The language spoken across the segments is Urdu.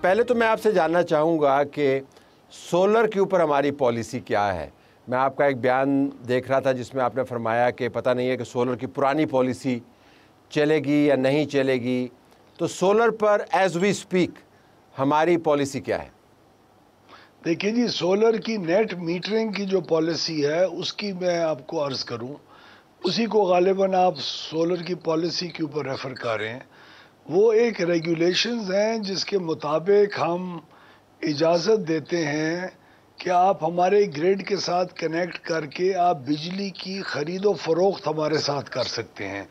پہلے تو میں آپ سے جاننا چاہوں گا کہ سولر کے اوپر ہماری پالیسی کیا ہے. میں آپ کا ایک بیان دیکھ رہا تھا جس میں آپ نے فرمایا کہ پتہ نہیں ہے کہ سولر کی پرانی پالیسی چلے گی یا نہیں چلے گی. تو سولر پر ایز وی سپیک ہماری پالیسی کیا ہے؟ دیکھیں جی، سولر کی نیٹ میٹرنگ کی جو پالیسی ہے اس کی میں آپ کو عرض کروں، اسی کو غالباً آپ سولر کی پالیسی کے اوپر ریفر کر رہے ہیں. وہ ایک ریگولیشنز ہیں جس کے مطابق ہم اجازت دیتے ہیں کہ آپ ہمارے گریڈ کے ساتھ کنیکٹ کر کے آپ بجلی کی خرید و فروخت ہمارے ساتھ کر سکتے ہیں.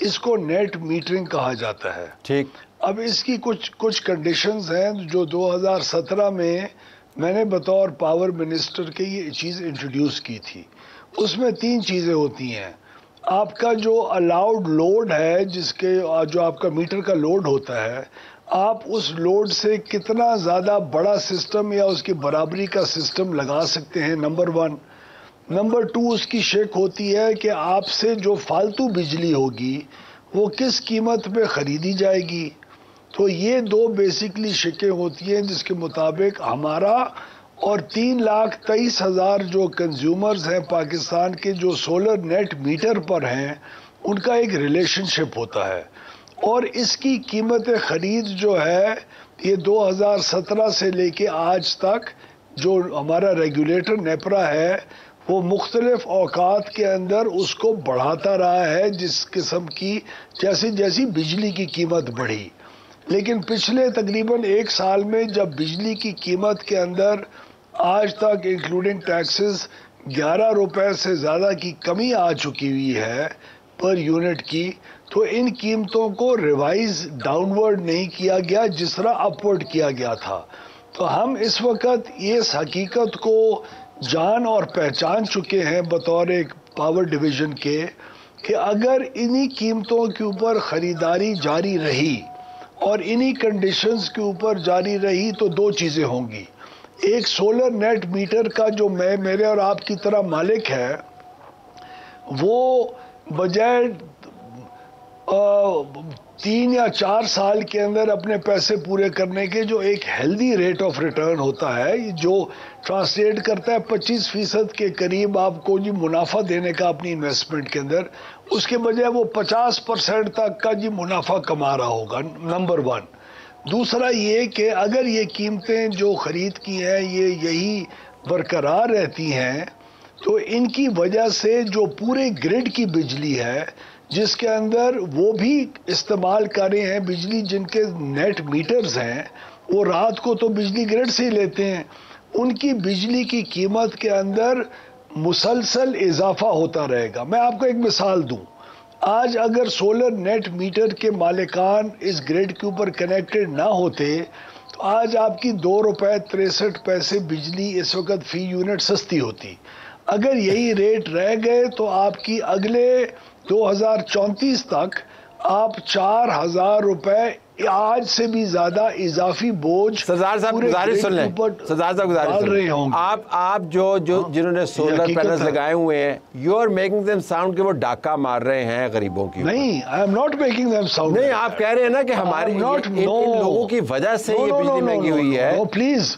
اس کو نیٹ میٹرنگ کہا جاتا ہے. ٹھیک. اب اس کی کچھ کنڈیشنز ہیں جو 2017 میں نے بطور پاور منسٹر کے یہ چیز انٹروڈیوس کی تھی. اس میں 3 چیزیں ہوتی ہیں. آپ کا جو الاؤڈ لوڈ ہے، جو آپ کا میٹر کا لوڈ ہوتا ہے، آپ اس لوڈ سے کتنا زیادہ بڑا سسٹم یا اس کی برابری کا سسٹم لگا سکتے ہیں، نمبر 1. نمبر 2 اس کی شک ہوتی ہے کہ آپ سے جو فالتو بجلی ہوگی وہ کس قیمت پہ خریدی جائے گی. تو یہ 2 بیسکلی شکیں ہوتی ہیں جس کے مطابق ہمارا اور 3,23,000 جو کنزیومرز ہیں پاکستان کے جو سولر نیٹ میٹر پر ہیں ان کا ایک ریلیشن شپ ہوتا ہے. اور اس کی قیمت خرید جو ہے یہ 2017 سے لے کے آج تک جو ہمارا ریگولیٹر نیپرا ہے وہ مختلف اوقات کے اندر اس کو بڑھاتا رہا ہے جس قسم کی جیسی بجلی کی قیمت بڑھی. لیکن پچھلے تقریباً 1 سال میں جب بجلی کی قیمت کے اندر آج تک انکلوڈنگ ٹیکسز 11 روپے سے زیادہ کی کمی آ چکی ہوئی ہے پر یونٹ کی، تو ان قیمتوں کو ریوائز ڈاؤنورڈ نہیں کیا گیا جس طرح اپورڈ کیا گیا تھا. تو ہم اس وقت اس حقیقت کو جان اور پہچان چکے ہیں بطور ایک پاور ڈویژن کے کہ اگر انہی قیمتوں کے اوپر خریداری جاری رہی اور انہی کنڈیشنز کے اوپر جاری رہی تو 2 چیزیں ہوں گی. ایک سولر نیٹ میٹر کا جو میرے اور آپ کی طرح مالک ہے وہ بجائے 3 یا 4 سال کے اندر اپنے پیسے پورے کرنے کے جو ایک ہیلدی ریٹ آف ریٹرن ہوتا ہے جو ٹرانسلیٹ کرتا ہے 25% کے قریب آپ کو جی منافع دینے کا اپنی انویسٹمنٹ کے اندر، اس کے بجائے وہ 50% تک کا جی منافع کما رہا ہوگا. نمبر 1. دوسرا یہ کہ اگر یہ قیمتیں جو خرید کی ہیں یہی برقرار رہتی ہیں تو ان کی وجہ سے جو پورے گریڈ کی بجلی ہے جس کے اندر وہ بھی استعمال کر رہے ہیں بجلی جن کے نیٹ میٹرز ہیں، وہ رات کو تو بجلی گریڈ سے ہی لیتے ہیں، ان کی بجلی کی قیمت کے اندر مسلسل اضافہ ہوتا رہے گا. میں آپ کو ایک مثال دوں. آج اگر سولر نیٹ میٹر کے مالکان اس گریڈ کے اوپر کنیکٹڈ نہ ہوتے تو آج آپ کی 2 روپے 63 پیسے بجلی اس وقت فی یونٹ سستی ہوتی. اگر یہی ریٹ رہ گئے تو آپ کی اگلے 2034 تک آپ 4,000 روپے آج سے بھی زیادہ اضافی بوجھ سردار صاحب گزارش سن لیں. سردار صاحب گزارش سن لیں. آپ جنہوں نے سولر پینلز لگائے ہوئے ہیں you are making them sound کہ وہ ڈاکہ مار رہے ہیں غریبوں کی. نہیں، I am not making them sound. نہیں، آپ کہہ رہے ہیں نا کہ ہمارے ان لوگوں کی وجہ سے یہ بجلی مہنگی ہوئی ہے. پلیز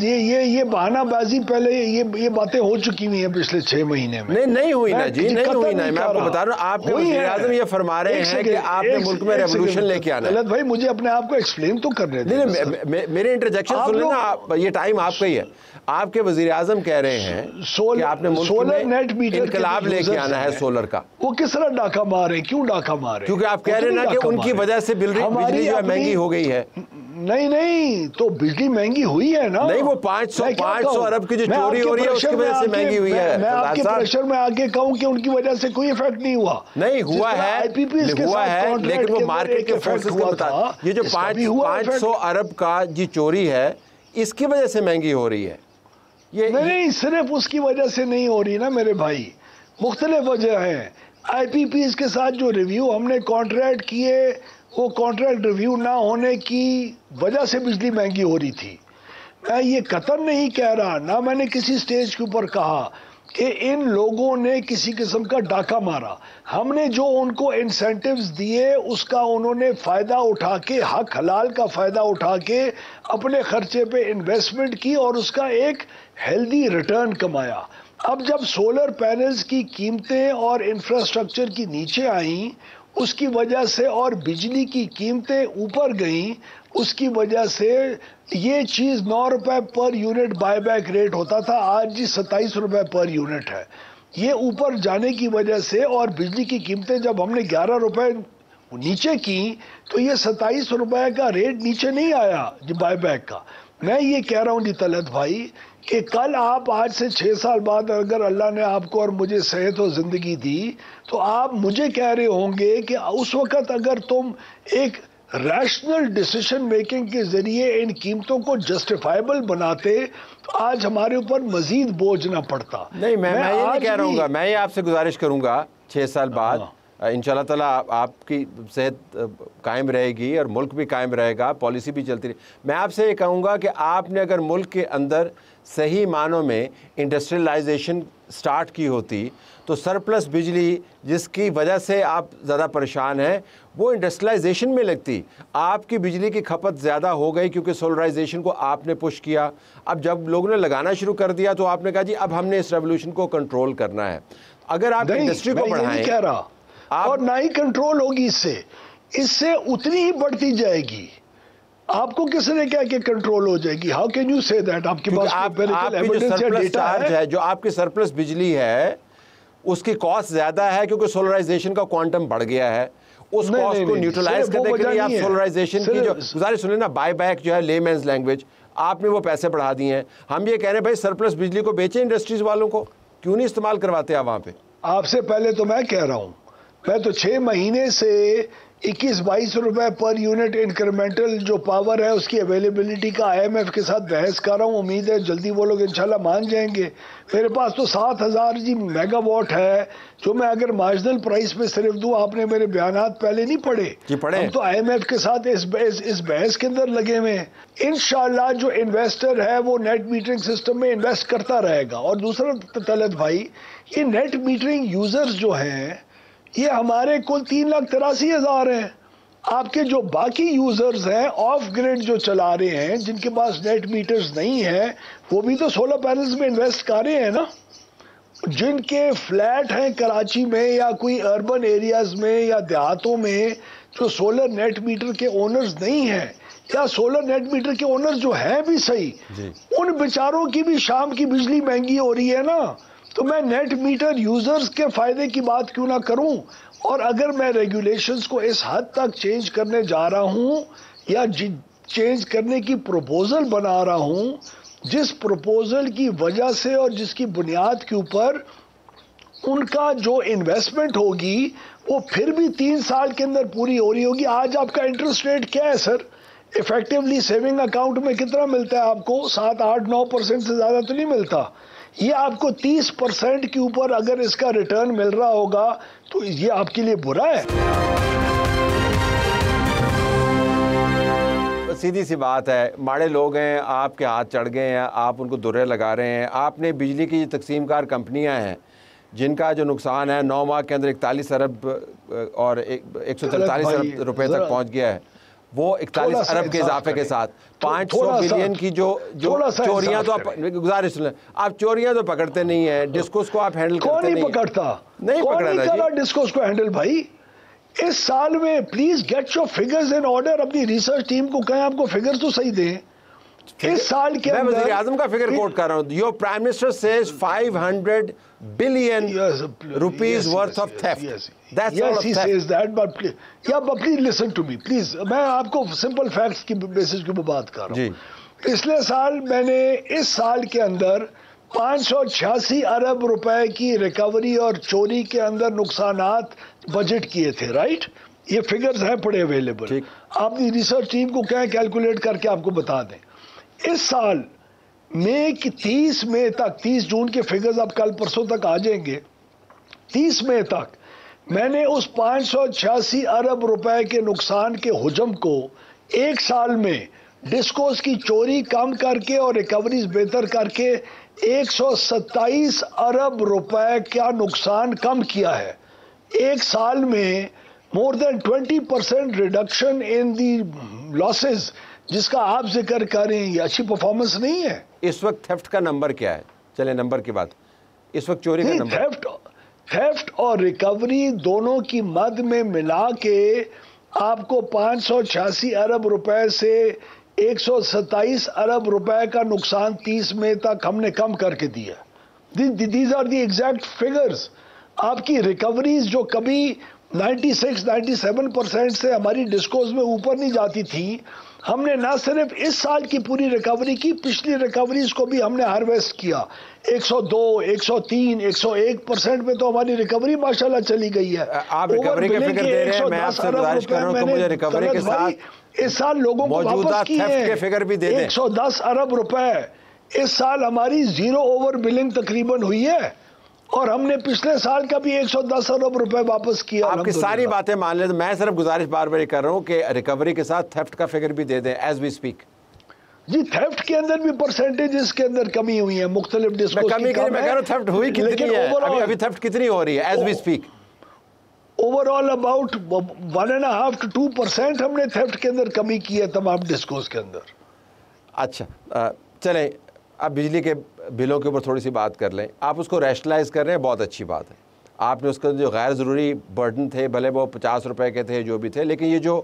یہ بہانہ بازی پہلے یہ باتیں ہو چکی ہوئی ہیں پچھلے 6 مہینے میں. نہیں ہوئی نا جی، نہیں ہوئی نا. میں آپ کو بتا رہا ہوں آپ کے وزیر اعظم یہ فرما رہے ہیں کہ آپ نے ملک میں ریولوشن لے کے آنا ہے. غلط بھائی مجھے اپنے آپ کو ایکسپلین تو کرنے دیں. نہیں، میرے انٹرجیکشن سن لینا، یہ ٹائم آپ کا ہی ہے. آپ کے وزیر اعظم کہہ رہے ہیں کہ آپ نے ملک میں انقلاب لے کے آنا ہے سولر کا. وہ کس طرح ڈاکہ مارے؟ کیوں ڈاکہ مارے؟ کیونکہ آپ کہہ رہے ہیں نا کہ ان کی وجہ سے بجلی جو ہے مہنگی ہو گئی ہے. نہیں تو بجلی مہنگی ہوئی ہے نا. نہیں، وہ 500 ارب کی جو چوری ہو رہی ہے اس کی وجہ سے مہنگی ہوئی ہے. میں آپ کے پریشر میں آ کے کہوں کہ ان کی وجہ سے کوئی ایفیکٹ نہیں ہوا. نہیں ہوا ہے لیکن وہ مارکیٹ کے فورسز کے بتا یہ جو 500 ارب کا جی چوری ہے اس کی وجہ سے مہنگی ہو رہی ہے. نہیں، صرف اس کی وجہ سے نہیں ہو رہی نا میرے بھائی، مختلف وجہ ہیں. آئی پی پیز کے ساتھ جو ریویو ہم نے کانٹریکٹ کیے وہ کانٹریکٹ ریویو نہ ہونے کی وجہ سے بجلی مہنگی ہو رہی تھی. میں یہ قطعاً نہیں کہہ رہا، نہ میں نے کسی سٹیج کے اوپر کہا کہ ان لوگوں نے کسی قسم کا ڈاکہ مارا. ہم نے جو ان کو انسینٹیوز دیے اس کا انہوں نے فائدہ اٹھا کے, حق حلال کا فائدہ اٹھا کے اپنے خرچے پہ انویسٹمنٹ کی اور اس کا ایک ہیلدی ریٹرن کمایا. اب جب سولر پینلز کی قیمتیں اور انفراسٹرکچر کی نیچے آئیں, اس کی وجہ سے, اور بجلی کی قیمتیں اوپر گئیں, اس کی وجہ سے یہ چیز 9 روپے per unit by back rate ہوتا تھا, آج جی 27 روپے پر یونٹ ہے. یہ اوپر جانے کی وجہ سے, اور بجلی کی قیمتیں جب ہم نے 11 روپے نیچے کی تو یہ 27 روپے کا ریٹ نیچے نہیں آیا جی بائی بیک کا. میں یہ کہہ رہا ہوں جی طلعت بھائی کہ کل آپ, آج سے 6 سال بعد اگر اللہ نے آپ کو اور مجھے صحت و زندگی دی, تو آپ مجھے کہہ رہے ہوں گے کہ اس وقت اگر تم ایک ریشنل ڈیسیشن میکنگ کے ذریعے ان قیمتوں کو جسٹیفائبل بناتے تو آج ہمارے اوپر مزید بوجھ نہ پڑتا. نہیں, میں یہ نہیں کہہ رہا ہوں, میں یہ آپ سے گزارش کروں گا 6 سال بعد انشاءاللہ تعالیٰ آپ کی صحت قائم رہے گی اور ملک بھی قائم رہے گا, پالیسی بھی چلتی رہے, میں آپ سے یہ کہوں گا کہ آپ نے اگر ملک کے اندر صحیح معنوں میں انڈسٹریلائزیشن سٹارٹ کی ہوتی تو سرپلس بجلی جس کی وجہ سے آپ زیادہ پریشان ہیں وہ انڈسٹریلائزیشن میں لگتی. آپ کی بجلی کی کھپت زیادہ ہو گئی کیونکہ سولرائزیشن کو آپ نے پش کیا. اب جب لوگوں نے لگانا شروع کر دیا تو آپ نے کہا جی اب ہم نے اس ریولوشن کو کنٹرول کرنا ہے. اگر آپ انڈسٹری کو بڑھائیں, کہہ رہا اور نہ ہی کنٹرول ہوگی, اس سے اتنی ہی بڑھتی جائے گی. آپ کو کس نے کہا کہ کنٹرول ہو جائے گی؟ ہاؤ کین یو سے دیٹ؟ آپ کے پاس جو آپ کی سرپلس بجلی ہے اس کی کاسٹ زیادہ ہے کیونکہ سولرائزیشن کا کوانٹم بڑھ گیا ہے. اس کاسٹ کو نیوٹرلائز کرنے کے لیے آپ سولرائزیشن کی جو گزارش سنیں نا, بائی بیک جو ہے لے مینز لینگویج, آپ نے وہ پیسے بڑھا دیے ہیں. ہم یہ کہہ رہے ہیں بھائی سرپلس بجلی کو بیچیں انڈسٹریز والوں کو, کیوں نہیں استعمال کرواتے آپ وہاں پہ؟ آپ سے پہلے تو میں کہہ رہا ہوں, میں تو 6 مہینے سے 21-22 روپے پر یونٹ انکریمنٹل جو پاور ہے اس کی اویلیبلٹی کا IMF کے ساتھ بحث کر رہا ہوں. امید ہے جلدی وہ لوگ انشاءاللہ مان جائیں گے. میرے پاس تو 7000 جی میگا واٹ ہے جو میں اگر مارجنل پرائس پہ صرف دوں. آپ نے میرے بیانات پہلے نہیں پڑھے؟ جی پڑھے. ہم تو IMF کے ساتھ اس بحث کے اندر لگے ہوئے ہیں. انشاءاللہ جو انویسٹر ہے وہ نیٹ میٹرنگ سسٹم میں انویسٹ کرتا رہے گا. اور دوسرا طلعت بھائی, یہ نیٹ میٹرنگ یوزرز جو ہیں یہ ہمارے کل 3,83,000 ہیں. آپ کے جو باقی یوزرز ہیں آف گریڈ جو چلا رہے ہیں, جن کے پاس نیٹ میٹرز نہیں ہیں, وہ بھی تو سولر پینلز میں انویسٹ کر رہے ہیں نا. جن کے فلیٹ ہیں کراچی میں یا کوئی اربن ایریاز میں یا دیہاتوں میں جو سولر نیٹ میٹر کے اونرز نہیں ہیں, یا سولر نیٹ میٹر کے اونرز جو ہیں بھی صحیح, ان بیچاروں کی بھی شام کی بجلی مہنگی ہو رہی ہے نا. تو میں نیٹ میٹر یوزرز کے فائدے کی بات کیوں نہ کروں؟ اور اگر میں ریگولیشنز کو اس حد تک چینج کرنے جا رہا ہوں یا چینج کرنے کی پروپوزل بنا رہا ہوں, جس پروپوزل کی وجہ سے اور جس کی بنیاد کے اوپر ان کا جو انویسٹمنٹ ہوگی وہ پھر بھی 3 سال کے اندر پوری ہو رہی ہوگی. آج آپ کا انٹرسٹ ریٹ کیا ہے سر؟ ایفیکٹیولی سیونگ اکاؤنٹ میں کتنا ملتا ہے آپ کو؟ 7-8-9% سے زیادہ تو نہیں ملتا. یہ آپ کو 30% کے اوپر اگر اس کا ریٹرن مل رہا ہوگا تو یہ آپ کے لیے برا ہے؟ سیدھی سی بات ہے, ماڑے لوگ ہیں, آپ کے ہاتھ چڑھ گئے ہیں, آپ ان کو درے لگا رہے ہیں. آپ نے بجلی کی تقسیم کار کمپنیاں ہیں جن کا جو نقصان ہے 9 ماہ کے اندر 41 ارب اور 143 ارب روپے تک پہنچ گیا ہے, وہ 41 ارب کے اضافے کے ساتھ 500 بلین کی جو چوریاں, تو آپ گزارش سنیں, آپ چوریاں تو پکڑتے نہیں ہیں, ڈسکوز کو آپ ہینڈل کرتے نہیں. کون نہیں پکڑتا؟ نہیں پکڑا جی ڈسکوز کو ہینڈل. بھائی اس سال میں please get your figures in order. اپنی ریسرچ ٹیم کو کہیں آپ کو فگرز تو صحیح دیں. اس سال کے میں اندر وزیر اعظم کا فگر کوٹ کر رہا ہوں. Your prime minister says 500 billion rupees worth of theft. That's all of theft. Yes, he says that, but please listen to me, please. میں آپ کو سمپل فیکٹس کی بیسس کی بات کر رہا ہوں. پچھلے سال میں نے اس سال کے اندر 586 ارب روپے کی ریکوری اور چوری کے اندر نقصانات بجٹ کیے تھے, رائٹ؟ یہ فگرز ہیں پڑے اویلیبل. آپ کی ریسرچ ٹیم کو کہیں کیلکولیٹ کر کے آپ کو بتا دیں. اس سال مئی کی 30 مئی تک, 30 جون کے فگرز اب کل پرسوں تک آ جائیں گے, 30 مئی تک میں نے اس 586 ارب روپے کے نقصان کے حجم کو ایک سال میں ڈسکوز کی چوری کم کر کے اور ریکوریز بہتر کر کے 127 ارب روپے کا نقصان کم کیا ہے. ایک سال میں مور دین 20% ریڈکشن ان دی لاسز جس کا آپ ذکر کر رہے ہیں. یہ اچھی پرفارمنس نہیں ہے. اس وقت تھیفٹ کا نمبر کیا ہے؟ چلیں نمبر کی بات. اس وقت چوری کا نمبر، تھیفٹ اور ریکوری دونوں کی مد میں ملا کے آپ کو 586 ارب روپے سے 127 ارب روپے کا نقصان 30 مئی تک ہم نے کم کر کے دیا. These are the exact figures. آپ کی ریکوریز جو کبھی 96-97% سے ہماری ڈسکوز میں اوپر نہیں جاتی تھی، ہم نے نہ صرف اس سال کی پوری ریکوری کی، پچھلی ریکوریز کو بھی ہم نے ہارویسٹ کیا. 102 103 101% پہ تو ہماری ریکوری ماشاءاللہ چلی گئی ہے. آپ ریکوری کے فگر دے رہے ہیں، میں آپ سے گزارش کر رہا ہوں کہ مجھے ریکوری کے ساتھ اس سال لوگوں کو واپس کیے ہیں. کے فگر بھی دے دیں. 110 ارب روپے اس سال ہماری زیرو اوور بلنگ تقریباً ہوئی ہے، اور ہم نے پچھلے سال کا بھی 110 ارب روپے واپس کیا. آپ کی ساری باتیں مان لیں. میں صرف گزارش بار بار کر رہا ہوں کہ ریکوری کے ساتھ تھیفٹ کا فگر بھی دے دیں ایز وی اسپیک. جی تھیفٹ کے اندر بھی پرسنٹیج اس کے اندر کمی ہوئی ہے مختلف ڈسکوز کی. میں کہہ رہا ہوں تھیفٹ ہوئی کتنی ہے ابھی تھیفٹ کتنی ہو رہی ہے as we speak? Overall about 1.5 to 2% ہم نے تھیفٹ کے اندر کمی کی ہے تمام ڈسکوز کے اندر. اچھا چلیں اب بجلی کے بلوں کے اوپر تھوڑی سی بات کر لیں. آپ اس کو ریشنلائز کر رہے ہیں، بہت اچھی بات ہے. آپ نے اس کا جو غیر ضروری برڈن تھے، بھلے وہ 50 روپے کے تھے جو بھی تھے، لیکن یہ جو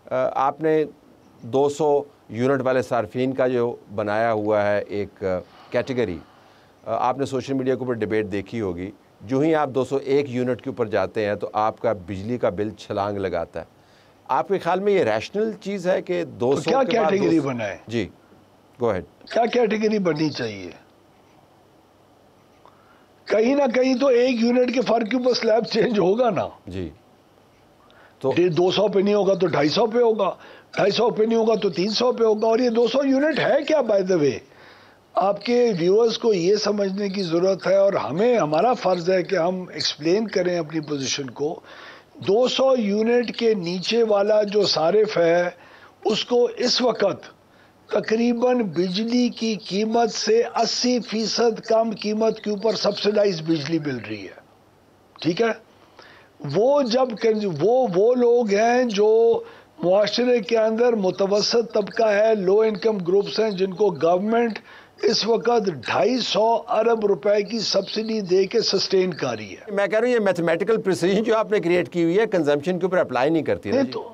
آپ نے 200 یونٹ والے صارفین کا جو بنایا ہوا ہے ایک کیٹیگری، آپ نے سوشل میڈیا کے اوپر ڈیبیٹ دیکھی ہوگی. جو ہی آپ 201 یونٹ کے اوپر جاتے ہیں تو آپ کا بجلی کا بل چھلانگ لگاتا ہے. آپ کے خیال میں یہ ریشنل چیز ہے کہ 200 کیا کیٹیگری بنائے؟ جی گو ہیڈ. کیا کیٹیگری بننی چاہیے؟ کہیں نہ کہیں تو 1 یونٹ کے فرق کے اوپر سلیب چینج ہوگا نا. جی تو 200 پہ نہیں ہوگا تو 250 پہ ہوگا، 250 پہ نہیں ہوگا تو 300 پہ ہوگا. اور یہ 200 یونٹ ہے کیا بائی دا وے؟ آپ کے ویورز کو یہ سمجھنے کی ضرورت ہے، اور ہمارا فرض ہے کہ ہم ایکسپلین کریں اپنی پوزیشن کو. 200 یونٹ کے نیچے والا جو صارف ہے اس کو اس وقت تقریباً بجلی کی قیمت سے 80% کم قیمت کے اوپر سبسڈائز بجلی مل رہی ہے. ٹھیک ہے، وہ لوگ ہیں جو معاشرے کے اندر متوسط طبقہ ہے، لو انکم گروپس ہیں، جن کو گورنمنٹ اس وقت 250 ارب روپے کی سبسڈی دے کے سسٹین کر رہی ہے. میں کہہ رہا ہوں یہ میتھمیٹیکل پریسیجن جو آپ نے کریٹ کی ہوئی ہے کنزمپشن کے اوپر اپلائی نہیں کرتی. تو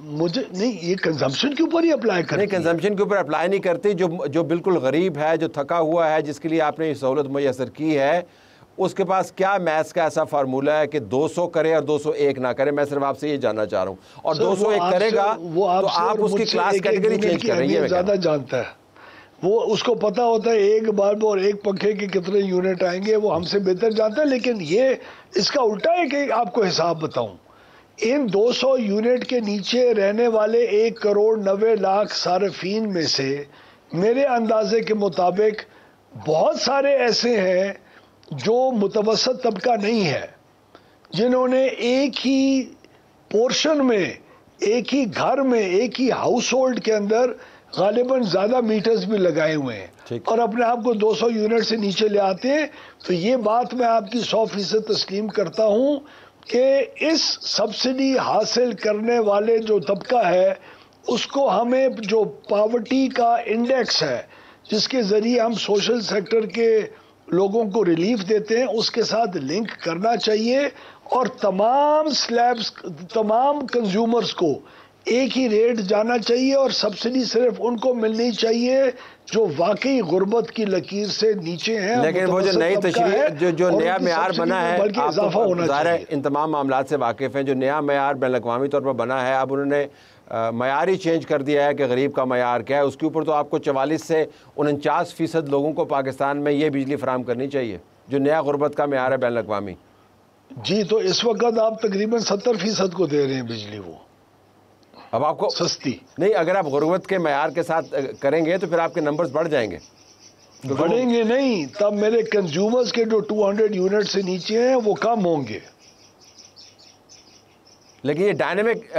مجھے نہیں، یہ کنزمپشن کے اوپر ہی اپلائی کرتی ہے. نہیں، کنزمپشن کے اوپر اپلائی نہیں کرتی. جو بالکل غریب ہے، جو تھکا ہوا ہے، جس کے لیے آپ نے یہ سہولت میسر کی ہے، اس کے پاس کیا میتھس کا ایسا فارمولہ ہے کہ 200 کرے اور 201 نہ کرے؟ میں صرف آپ سے یہ جاننا چاہ رہا ہوں. اور 201 کرے گا تو آپ اس کی کلاس کیٹیگری چینج کر رہی ہے. زیادہ جانتا ہے وہ، اس کو پتا ہوتا ہے ایک بلب اور ایک پنکھے کے کتنے یونٹ آئیں گے، وہ ہم سے بہتر جانتا ہے. لیکن یہ اس کا الٹا ہے کہ آپ کو حساب بتاؤں. ان 200 یونٹ کے نیچے رہنے والے 1.90 کروڑ صارفین میں سے میرے اندازے کے مطابق بہت سارے ایسے ہیں جو متوسط طبقہ نہیں ہے، جنہوں نے ایک ہی پورشن میں، ایک ہی گھر میں، ایک ہی ہاؤس ہولڈ کے اندر غالباً زیادہ میٹرز بھی لگائے ہوئے ہیں اور اپنے آپ کو 200 یونٹ سے نیچے لے آتے ہیں. تو یہ بات میں آپ کی 100% تسلیم کرتا ہوں کہ اس سبسڈی حاصل کرنے والے جو طبقہ ہے اس کو ہمیں جو پاورٹی کا انڈیکس ہے جس کے ذریعے ہم سوشل سیکٹر کے لوگوں کو ریلیف دیتے ہیں اس کے ساتھ لنک کرنا چاہیے، اور تمام سلیبز، تمام کنزیومرز کو ایک ہی ریٹ جانا چاہیے، اور سبسڈی صرف ان کو ملنی چاہیے جو واقعی غربت کی لکیر سے نیچے ہیں. لیکن وہ جو نئی تشریح، جو نیا معیار بنا ہے، بلکہ اضافہ ہونا چاہیے. ان تمام معاملات سے واقف ہیں. جو نیا معیار بین الاقوامی طور پر بنا ہے، اب انہوں نے معیار ہی چینج کر دیا ہے کہ غریب کا معیار کیا ہے. اس کے اوپر تو آپ کو 44 سے 49% لوگوں کو پاکستان میں یہ بجلی فراہم کرنی چاہیے جو نیا غربت کا معیار ہے بین الاقوامی. جی تو اس وقت آپ تقریباً 70% کو دے رہے ہیں بجلی، وہ اب آپ کو سستی نہیں. اگر آپ غربت کے معیار کے ساتھ کریں گے تو پھر آپ کے نمبرز بڑھ جائیں گے. بڑھیں گے نہیں، تب میرے کنزیومرز کے جو 200 یونٹ سے نیچے ہیں وہ کم ہوں گے. لیکن یہ ڈائنامک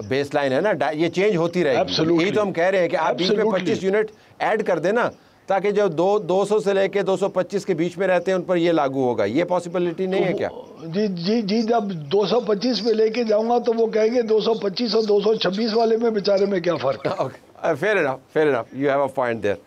بیس لائن ہے نا, یہ چینج ہوتی رہے گی. یہی تو ہم کہہ رہے ہیں کہ آپ بیچ میں 25 یونٹ ایڈ کر دیں نا, تاکہ جو 200 سے لے کے 225 کے بیچ میں رہتے ہیں ان پر یہ لاگو ہوگا. یہ پاسبلٹی نہیں ہے کیا؟ جی جب 225 میں لے کے جاؤں گا تو وہ کہیں گے 225 اور 226 والے میں بیچارے میں کیا فرق ہے. Fair enough, you have a point there.